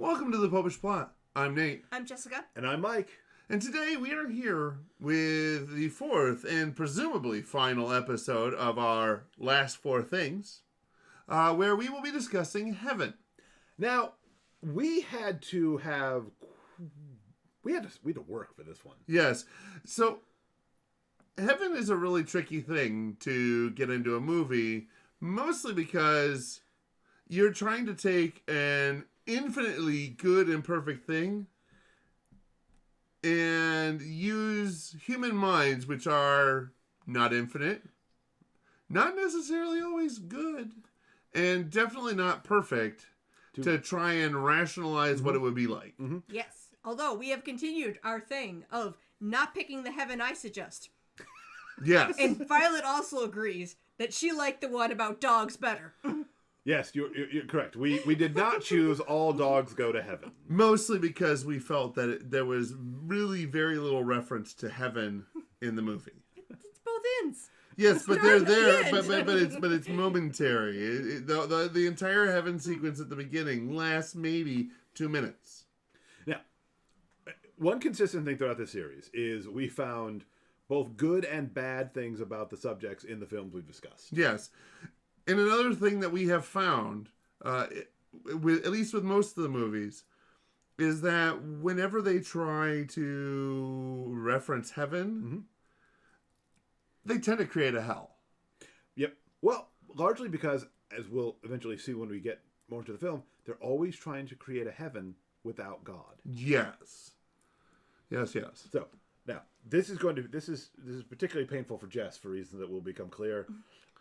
Welcome to the Popish Plot. I'm Nate. I'm Jessica. And I'm Mike. And today we are here with the fourth and presumably final episode of our last four things, where we will be discussing heaven. Now, we had to work for this one. Yes. So, heaven is a really tricky thing to get into a movie, mostly because you're trying to take an infinitely good and perfect thing and use human minds, which are not infinite, not necessarily always good, and definitely not perfect, to try and rationalize what it would be like. Mm-hmm. Yes. Although we have continued our thing of not picking the heaven I suggest. Yes. And Violet also agrees that she liked the one about dogs better. Yes, you're correct. We did not choose all dogs go to heaven. Mostly because we felt that there was really very little reference to heaven in the movie. It's both ends. Yes, but they're there, The but it's momentary. The entire heaven sequence at the beginning lasts maybe 2 minutes. Now, one consistent thing throughout this series is we found both good and bad things about the subjects in the films we've discussed. Yes. And another thing that we have found, at least with most of the movies, is that whenever they try to reference heaven, they tend to create a hell. Yep. Well, largely because, as we'll eventually see when we get more into the film, they're always trying to create a heaven without God. Yes. Yes. So, now, this is particularly painful for Jess for reasons that will become clear,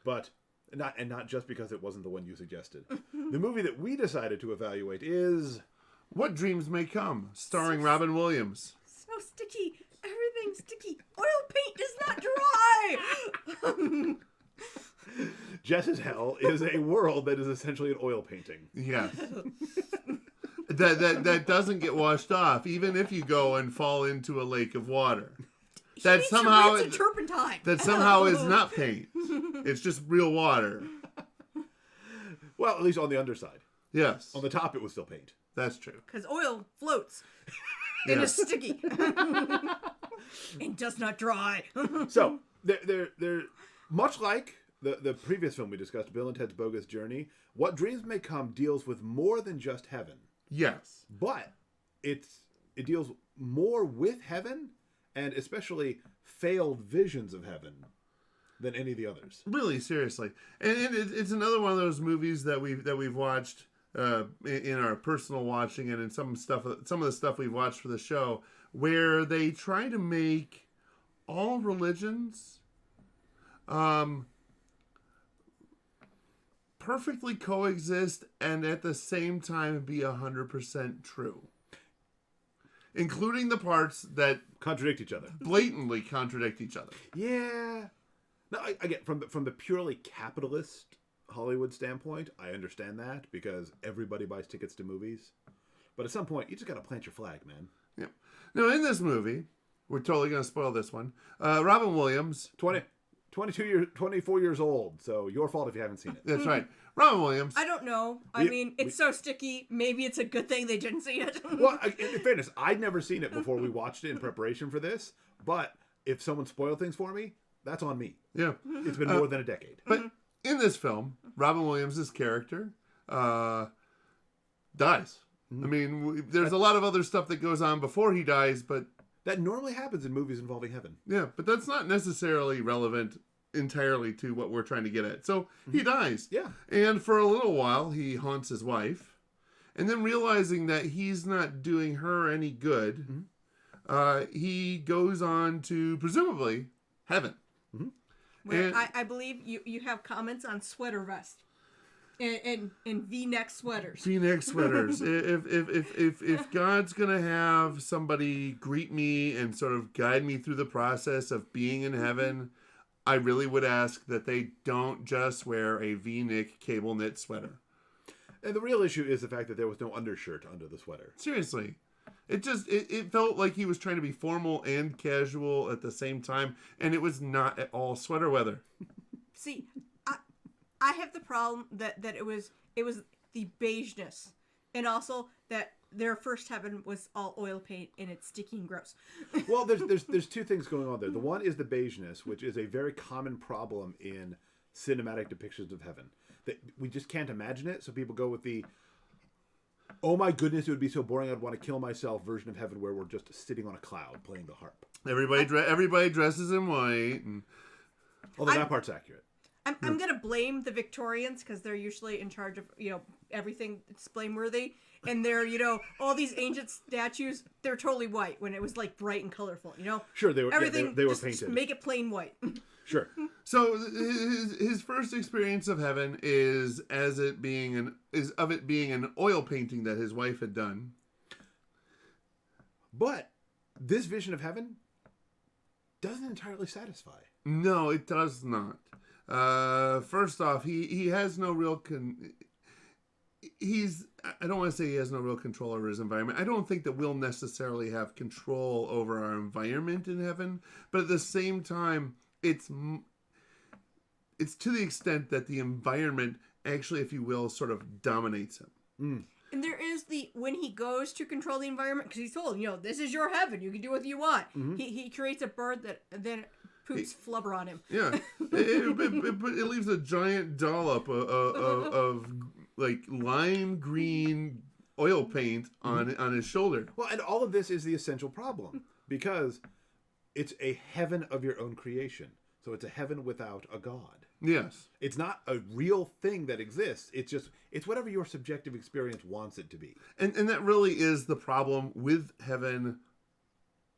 but not just because it wasn't the one you suggested. The movie that we decided to evaluate is What Dreams May Come, starring Robin Williams. So sticky. Everything's sticky. Oil paint is not dry. Jess's Hell is a world that is essentially an oil painting. Yes. that doesn't get washed off, even if you go and fall into a lake of water. That somehow it's a turpentine. That somehow is not paint. It's just real water. Well, at least on the underside. Yes. On the top, it was still paint. That's true. Because oil floats. And is sticky. And does not dry. So, they're much like the previous film we discussed, Bill and Ted's Bogus Journey. What Dreams May Come deals with more than just heaven. Yes. But it deals more with heaven, and especially failed visions of heaven, than any of the others. Really, seriously. And it's another one of those movies that we've watched in our personal watching, and in some of the stuff we've watched for the show, where they try to make all religions perfectly coexist and at the same time be 100% true. Including the parts that contradict each other. Blatantly contradict each other. Yeah. Now, again, from the purely capitalist Hollywood standpoint, I understand that because everybody buys tickets to movies. But at some point, you just got to plant your flag, man. Yeah. Now, in this movie, we're totally going to spoil this one. Robin Williams. 24 years old, so your fault if you haven't seen it. That's right. Robin Williams. I don't know. It's so sticky. Maybe it's a good thing they didn't see it. Well, in fairness, I'd never seen it before we watched it in preparation for this. But if someone spoiled things for me, that's on me. Yeah. It's been more than a decade. But in this film, Robin Williams' character dies. I mean, there's a lot of other stuff that goes on before he dies, but... That normally happens in movies involving heaven. Yeah, but that's not necessarily relevant entirely to what we're trying to get at. So he dies. Yeah. And for a little while, he haunts his wife. And then realizing that he's not doing her any good, he goes on to, presumably, heaven. Where I believe you have comments on sweater vest. And V-neck sweaters. V-neck sweaters. if God's gonna have somebody greet me and sort of guide me through the process of being in heaven, I really would ask that they don't just wear a V-neck cable knit sweater. And the real issue is the fact that there was no undershirt under the sweater. Seriously. It felt like he was trying to be formal and casual at the same time, and it was not at all sweater weather. See, I have the problem that it was the beigeness, and also that their first heaven was all oil paint and it's sticky and gross. Well, there's two things going on there. The one is the beigeness, which is a very common problem in cinematic depictions of heaven. That we just can't imagine it, so people go with the, oh my goodness, it would be so boring, I'd want to kill myself version of heaven where we're just sitting on a cloud playing the harp. Everybody dresses in white. And... Although that part's accurate. I'm going to blame the Victorians because they're usually in charge of, everything that's blameworthy. And they're, all these ancient statues, they're totally white when it was like bright and colorful, Sure, they were, everything, they were just painted. Make it plain white. Sure. So his first experience of heaven is of it being an oil painting that his wife had done. But this vision of heaven doesn't entirely satisfy. No, it does not. First off, he has no real I don't want to say he has no real control over his environment. I don't think that we'll necessarily have control over our environment in heaven, but at the same time, it's to the extent that the environment actually, if you will, sort of dominates him. Mm. And there is when he goes to control the environment, because he's told, this is your heaven, you can do what you want. Mm-hmm. He creates a bird that then poops flubber on him. Yeah, it leaves a giant dollop of like lime green oil paint on his shoulder. Well, and all of this is the essential problem because it's a heaven of your own creation. So it's a heaven without a God. Yes. It's not a real thing that exists. It's whatever your subjective experience wants it to be. And that really is the problem with heaven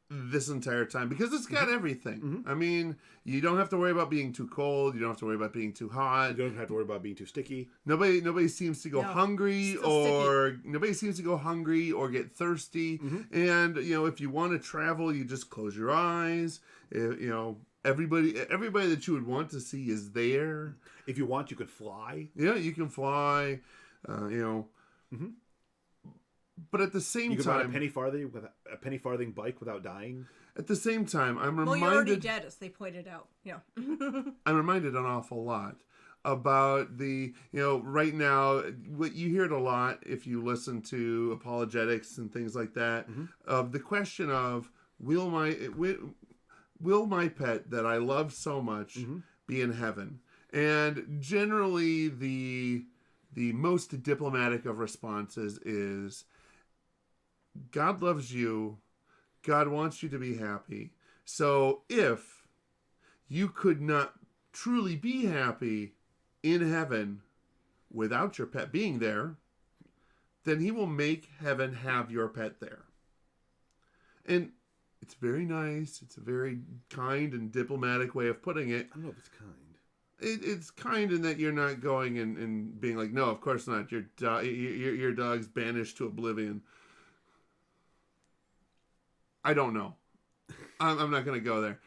this entire time, because it's got everything. Mm-hmm. I mean, you don't have to worry about being too cold. You don't have to worry about being too hot. You don't have to worry about being too sticky. Nobody seems to go hungry, still nobody seems to go hungry or get thirsty. Mm-hmm. And if you want to travel, you just close your eyes. Everybody that you would want to see is there. If you want, you could fly. Yeah, you can fly. Mm-hmm. But at the same you can time, ride a penny farthing bike without dying. At the same time, I'm reminded. Well, you're already dead, as they pointed out. Yeah. I'm reminded an awful lot about the right now. What you hear it a lot if you listen to apologetics and things like that, of the question of will my pet that I love so much be in heaven? And generally, the most diplomatic of responses is, God loves you. God wants you to be happy. So if you could not truly be happy in heaven without your pet being there, then he will make heaven have your pet there. And it's very nice. It's a very kind and diplomatic way of putting it. I don't know if it's kind. It's kind in that you're not going and being like, no, of course not. Your dog's banished to oblivion. I don't know. I'm not going to go there.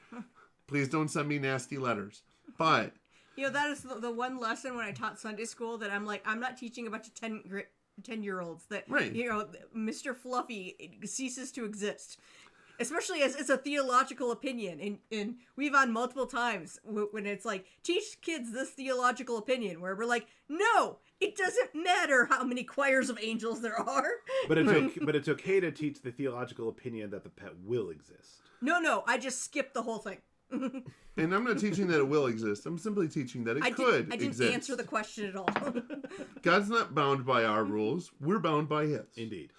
Please don't send me nasty letters. But that is the one lesson when I taught Sunday school that I'm like, I'm not teaching a bunch of 10-year-olds that right. Mr. Fluffy ceases to exist. Especially as it's a theological opinion. And we've on multiple times when it's like, teach kids this theological opinion, where we're like, no, it doesn't matter how many choirs of angels there are. But it's okay to teach the theological opinion that the pet will exist. No, I just skipped the whole thing. And I'm not teaching that it will exist. I'm simply teaching that it could exist. I didn't answer the question at all. God's not bound by our rules. We're bound by his. Indeed.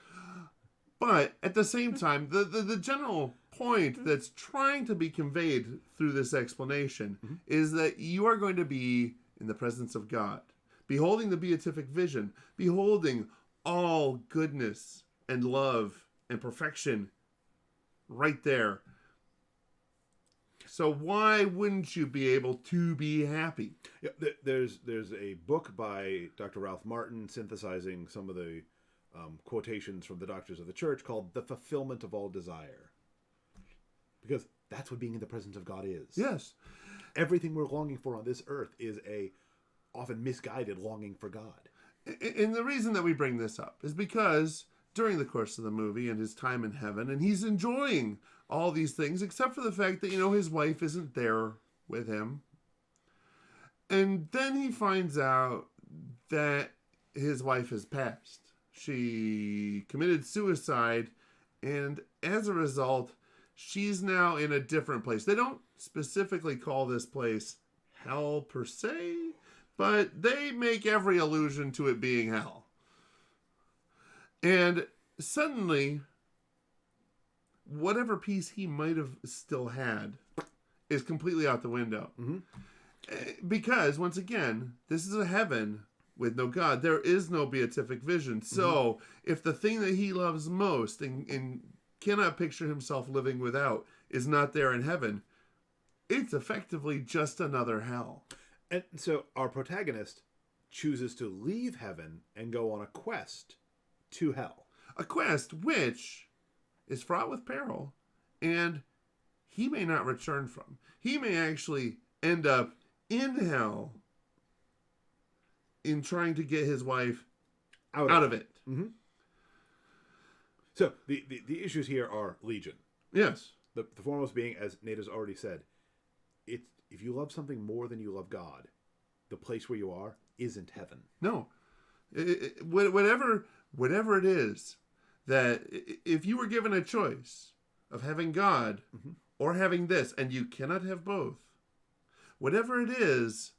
But at the same time, the general point that's trying to be conveyed through this explanation is that you are going to be in the presence of God, beholding the beatific vision, beholding all goodness and love and perfection right there. So why wouldn't you be able to be happy? Yeah, there's a book by Dr. Ralph Martin synthesizing some of the quotations from the Doctors of the Church called The Fulfillment of All Desire. Because that's what being in the presence of God is. Yes. Everything we're longing for on this earth is a often misguided longing for God. And the reason that we bring this up is because during the course of the movie and his time in heaven, and he's enjoying all these things, except for the fact that, his wife isn't there with him. And then he finds out that his wife has passed. She committed suicide, and as a result, she's now in a different place. They don't specifically call this place hell per se, but they make every allusion to it being hell. And suddenly, whatever peace he might have still had is completely out the window. Because, once again, this is a heaven with no God. There is no beatific vision. So, if the thing that he loves most and cannot picture himself living without is not there in heaven, it's effectively just another hell. And so our protagonist chooses to leave heaven and go on a quest to hell. A quest which is fraught with peril, and he may not return from. He may actually end up in hell in trying to get his wife out of it. So the issues here are legion. Yes. The foremost being, as Nate has already said, if you love something more than you love God, the place where you are isn't heaven. No. Whatever it is, that if you were given a choice of having God or having this, and you cannot have both, whatever it is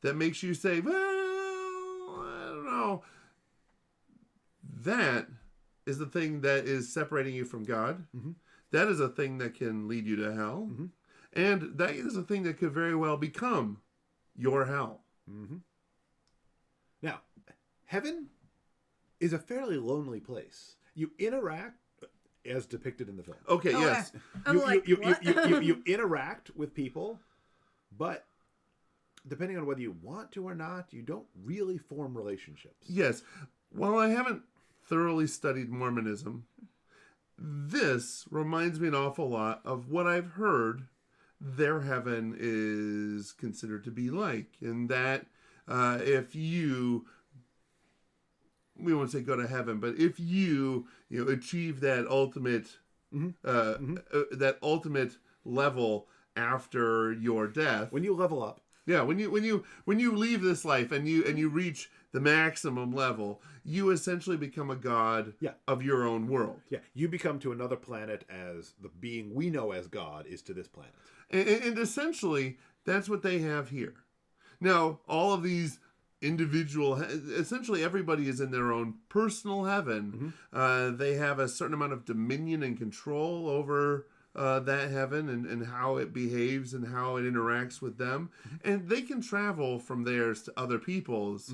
that makes you say, well, I don't know, that is the thing that is separating you from God. That is a thing that can lead you to hell. And that is a thing that could very well become your hell. Now, heaven is a fairly lonely place. You interact, as depicted in the film. Okay, yes. You interact with people, but depending on whether you want to or not, you don't really form relationships. Yes. While I haven't thoroughly studied Mormonism, this reminds me an awful lot of what I've heard their heaven is considered to be like. And that if you, we won't say go to heaven, but if you achieve that ultimate that ultimate level after your death, when you level up, when you leave this life and you reach the maximum level, you essentially become a god of your own world. You become to another planet as the being we know as God is to this planet. And essentially, that's what they have here. Now, all of these essentially everybody is in their own personal heaven. They have a certain amount of dominion and control over that heaven and how it behaves and how it interacts with them. And they can travel from theirs to other people's.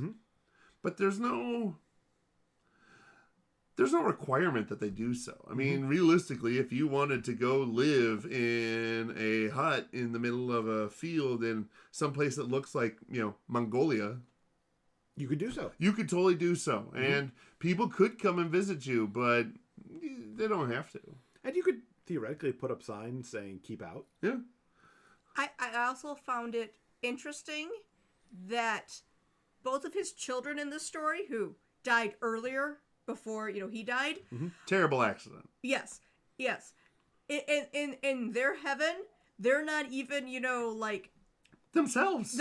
But there's no requirement that they do so. I mean, realistically, if you wanted to go live in a hut in the middle of a field in some place that looks like, Mongolia, you could do so. You could totally do so. And people could come and visit you, but they don't have to. And you could theoretically put up signs saying, keep out. Yeah. I also found it interesting that both of his children in this story, who died earlier before, he died. Terrible accident. Yes. In their heaven, they're not even, Themselves.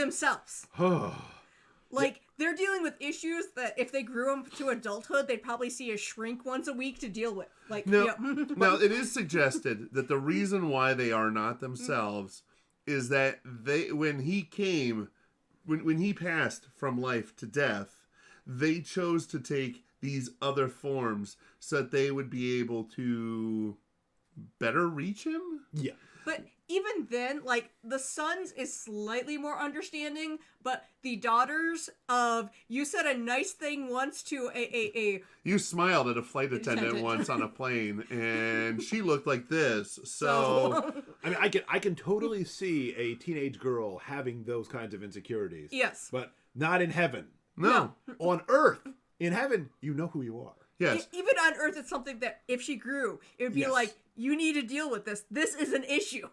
They're dealing with issues that if they grew them to adulthood, they'd probably see a shrink once a week to deal with. Now, it is suggested that the reason why they are not themselves is that when he passed from life to death, they chose to take these other forms so that they would be able to better reach him? Yeah. But even then, the sons is slightly more understanding, but the daughters you said a nice thing once to a You smiled at a flight attendant once on a plane, and she looked like this, so... I mean, I can totally see a teenage girl having those kinds of insecurities. Yes. But not in heaven. No. On earth. In heaven, you know who you are. Yes. Even on earth, it's something that if she grew, it would be like, you need to deal with this. This is an issue.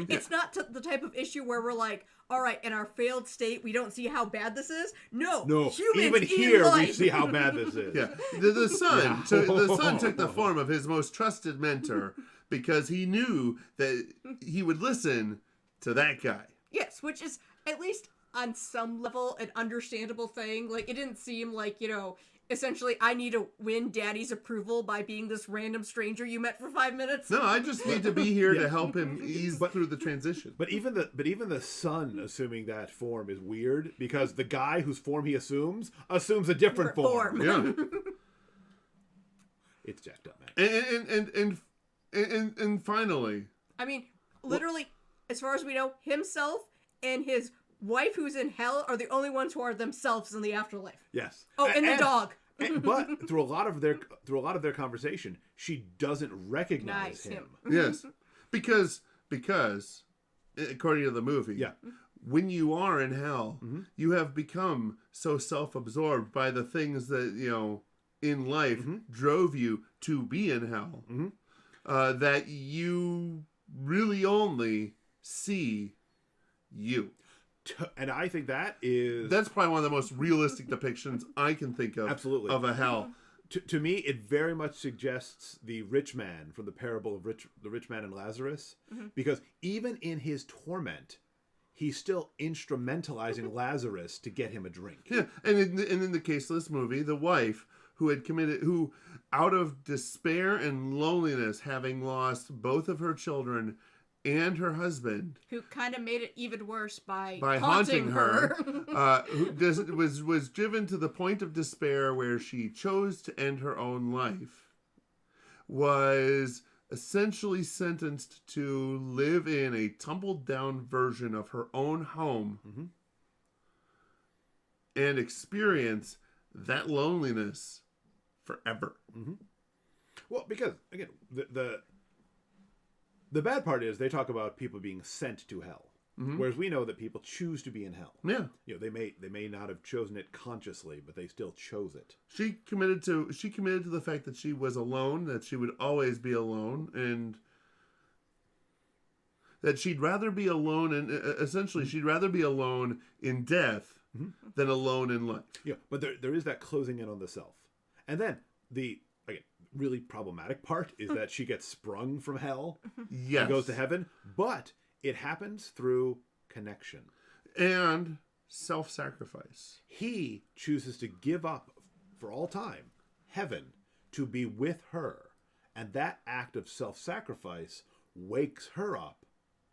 It's not the type of issue where we're like, all right, in our failed state, we don't see how bad this is. No. Humans even here we see how bad this is. Yeah. The son took the form of his most trusted mentor because he knew that he would listen to that guy. Yes, which is at least on some level an understandable thing. It didn't seem like, essentially, I need to win Daddy's approval by being this random stranger you met for 5 minutes. No, I just need to be here to help him ease through the transition. But even the son assuming that form is weird, because the guy whose form he assumes a different form. Yeah. It's jacked up, man. And finally, I mean, literally, as far as we know, himself and his wife who's in hell are the only ones who are themselves in the afterlife. Yes. Oh, and the dog. But through a lot of their conversation, she doesn't recognize him. yes, because according to the movie, Yeah. when you are in hell, you have become so self-absorbed by the things that in life drove you to be in hell, that you really only see you. And I think that's probably one of the most realistic depictions I can think of. Absolutely. Of a hell. To me, it very much suggests the rich man from the parable of the rich man and Lazarus, because even in his torment, he's still instrumentalizing Lazarus to get him a drink. Yeah, and in the case of this movie, the wife who out of despair and loneliness, having lost both of her children and her husband, who kind of made it even worse by haunting her, was driven to the point of despair where she chose to end her own life, was essentially sentenced to live in a tumbled down version of her own home and experience that loneliness forever. Well, because again, the bad part is they talk about people being sent to hell, whereas we know that people choose to be in hell. Yeah, they may not have chosen it consciously, but they still chose it. She committed to the fact that she was alone, that she would always be alone, and that she'd rather be alone, and essentially she'd rather be alone in death than alone in life. Yeah, but there is that closing in on the self, and then the really problematic part is that she gets sprung from hell and goes to heaven, but it happens through connection and self-sacrifice. He chooses to give up for all time heaven to be with her, and that act of self-sacrifice wakes her up,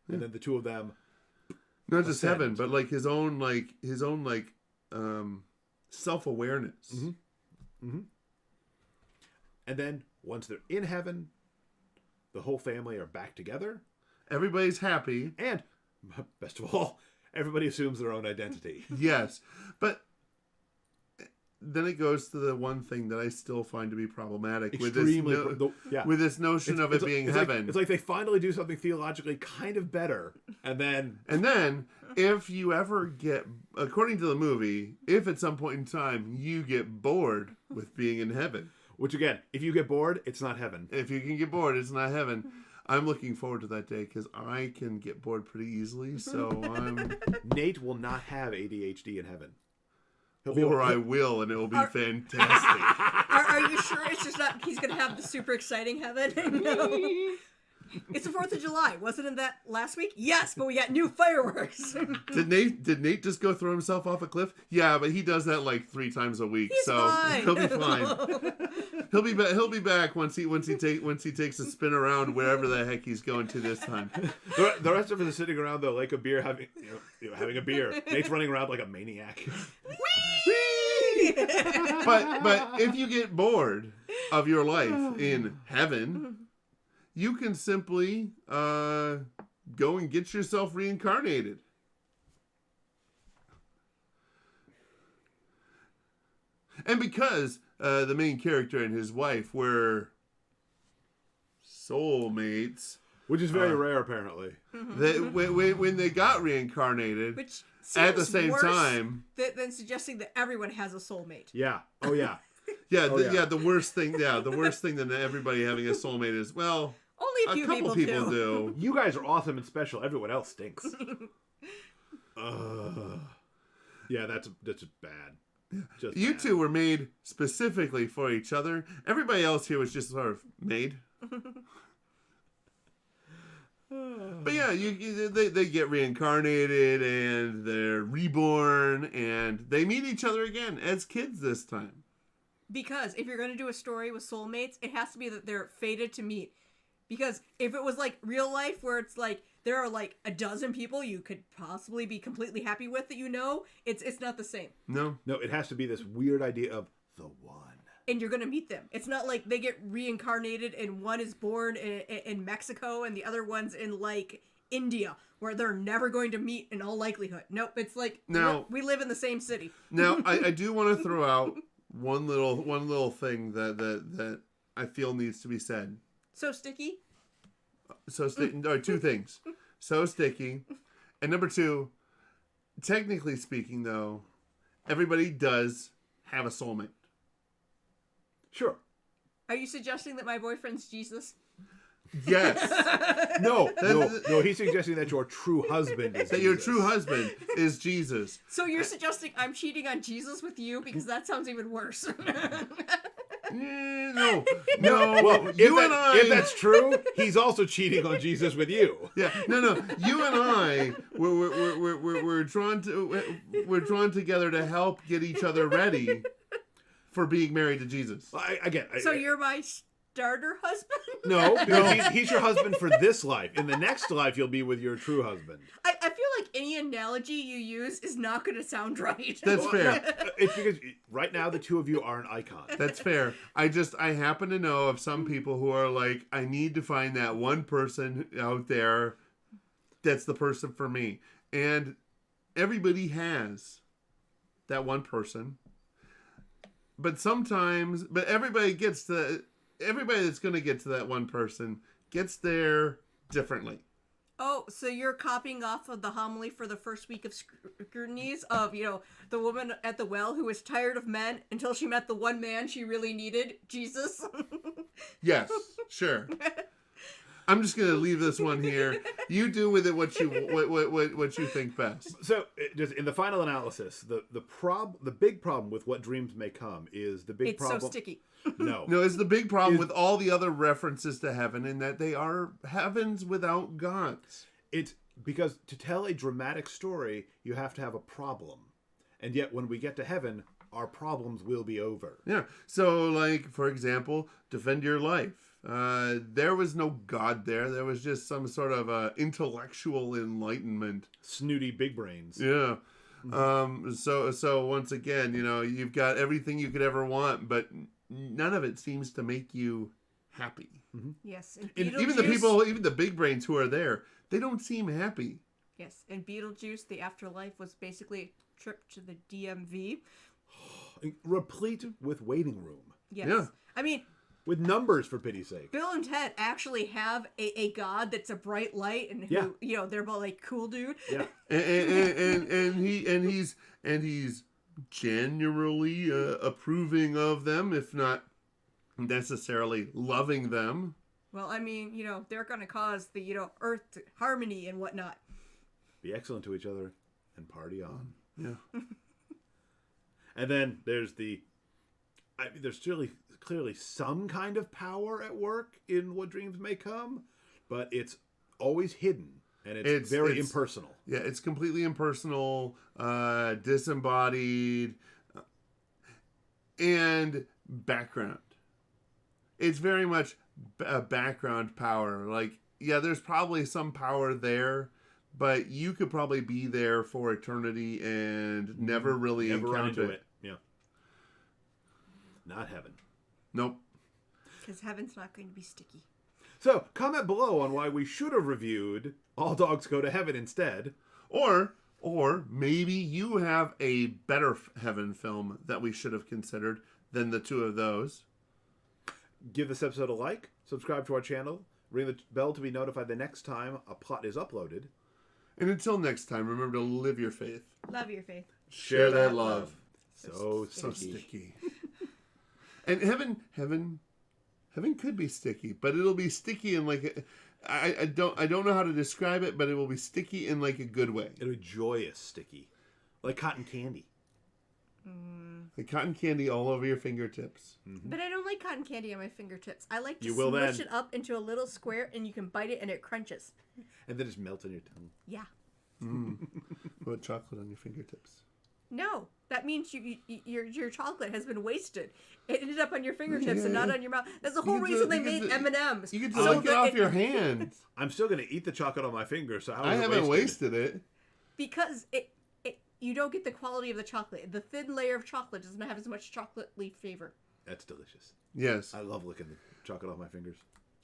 and then the two of them not just heaven, but like his own self-awareness. And then once they're in heaven, the whole family are back together. Everybody's happy. And, best of all, everybody assumes their own identity. Yes. But then it goes to the one thing that I still find to be problematic with this notion of it being heaven. It's like they finally do something theologically kind of better. And then if you ever get, according to the movie, if at some point in time you get bored with being in heaven. Which again, if you get bored, it's not heaven. If you can get bored, it's not heaven. I'm looking forward to that day because I can get bored pretty easily. So Nate will not have ADHD in heaven. I will, and it will be fantastic. Are you sure it's just not? He's gonna have the super exciting heaven. No. It's the 4th of July. Wasn't it that last week? Yes, but we got new fireworks. Did Nate just go throw himself off a cliff? Yeah, but he does that like 3 times a week, fine. He'll be fine. He'll be back once he takes a spin around wherever the heck he's going to this time. The rest of us are sitting around the lake of beer having a beer. Nate's running around like a maniac. But if you get bored of your life in heaven, you can simply go and get yourself reincarnated. And because the main character and his wife were soulmates, which is very rare, apparently. When they got reincarnated, which at the same time, than suggesting that everyone has a soulmate. Yeah. Oh yeah. The worst thing than everybody having a soulmate is, well, only a few couple people do. You guys are awesome and special. Everyone else stinks. Yeah, that's bad. Just you bad. two were made specifically for each other. Everybody else here was just sort of made. But yeah, they get reincarnated and they're reborn and they meet each other again as kids this time. Because if you're going to do a story with soulmates, it has to be that they're fated to meet. Because if it was like real life where it's like there are like a dozen people you could possibly be completely happy with that it's not the same. No. No, it has to be this weird idea of the one. And you're going to meet them. It's not like they get reincarnated and one is born in Mexico and the other one's in like India where they're never going to meet in all likelihood. Nope, it's like Now, we live in the same city. Now, I do want to throw out one little thing that I feel needs to be said. So sticky? Two things. So sticky. And number two, technically speaking, though, everybody does have a soulmate. Sure. Are you suggesting that my boyfriend's Jesus? Yes. No, he's suggesting that your true husband is That Jesus. your true husband is Jesus. So you're suggesting I'm cheating on Jesus with you? Because that sounds even worse. No. Well, if that's I. true, he's also cheating on Jesus with you. Yeah. No. You and I, we're drawn together to help get each other ready for being married to Jesus. So you're my starter husband? No, because he's your husband for this life. In the next life, you'll be with your true husband. I feel like any analogy you use is not going to sound right. That's fair. It's because right now the two of you are an icon. That's fair. I happen to know of some people who are like, I need to find that one person out there that's the person for me. And everybody has that one person. But everybody that's going to get to that one person gets there differently. Oh, so you're copying off of the homily for the first week of scrutinies of, the woman at the well who was tired of men until she met the one man she really needed, Jesus? Yes, sure. I'm just going to leave this one here. You do with it what you think best. So, just in the final analysis, the big problem with what dreams may come is the big problem. It's so sticky. No, it's the big problem with all the other references to heaven in that they are heavens without gods. It's because to tell a dramatic story, you have to have a problem. And yet when we get to heaven, our problems will be over. Yeah. So, like, for example, defend your life. There was no God there. There was just some sort of intellectual enlightenment. Snooty big brains. Yeah. So once again, you've got everything you could ever want, but none of it seems to make you happy. Mm-hmm. Yes. And even the big brains who are there, they don't seem happy. Yes. And Beetlejuice, the afterlife, was basically a trip to the DMV. Replete with waiting room. Yes. Yeah. I mean, with numbers, for pity's sake. Bill and Ted actually have a god that's a bright light and who, they're both like cool dude. Yeah. and he's generally approving of them, if not necessarily loving them. Well, I mean, they're going to cause the, earth harmony and whatnot. Be excellent to each other and party on. Yeah. And then there's there's clearly some kind of power at work in what dreams may come, but it's always hidden and it's very impersonal. Yeah, it's completely impersonal, disembodied, and background. It's very much a background power. Like, yeah, there's probably some power there, but you could probably be there for eternity and never really encounter it. Yeah. Not heaven. Nope. Because heaven's not going to be sticky. So, comment below on why we should have reviewed All Dogs Go to Heaven instead. Or maybe you have a better heaven film that we should have considered than the two of those. Give this episode a like, subscribe to our channel, ring the bell to be notified the next time a plot is uploaded. And until next time, remember to live your faith. Love your faith. Share that love. So sticky. And heaven could be sticky, but it'll be sticky in like I don't know how to describe it, but it will be sticky in like a good way. It'll be joyous sticky, like cotton candy. Like cotton candy all over your fingertips. Mm-hmm. But I don't like cotton candy on my fingertips. I like to You will smush then. it up into a little square, and you can bite it, and it crunches. And then just melt on your tongue. Yeah. Put chocolate on your fingertips. No, that means your chocolate has been wasted. It ended up on your fingertips and not on your mouth. That's the whole reason they made M&Ms. You can lick it off your hands. I'm still going to eat the chocolate on my finger, so I haven't wasted it. Because you don't get the quality of the chocolate. The thin layer of chocolate doesn't have as much chocolate leaf flavor. That's delicious. Yes. I love licking the chocolate off my fingers.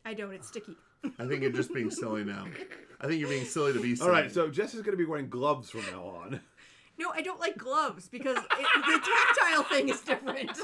I don't. It's sticky. I think you're just being silly now. I think you're being silly to be silly. All right, so Jess is going to be wearing gloves from now on. No, I don't like gloves because the tactile thing is different.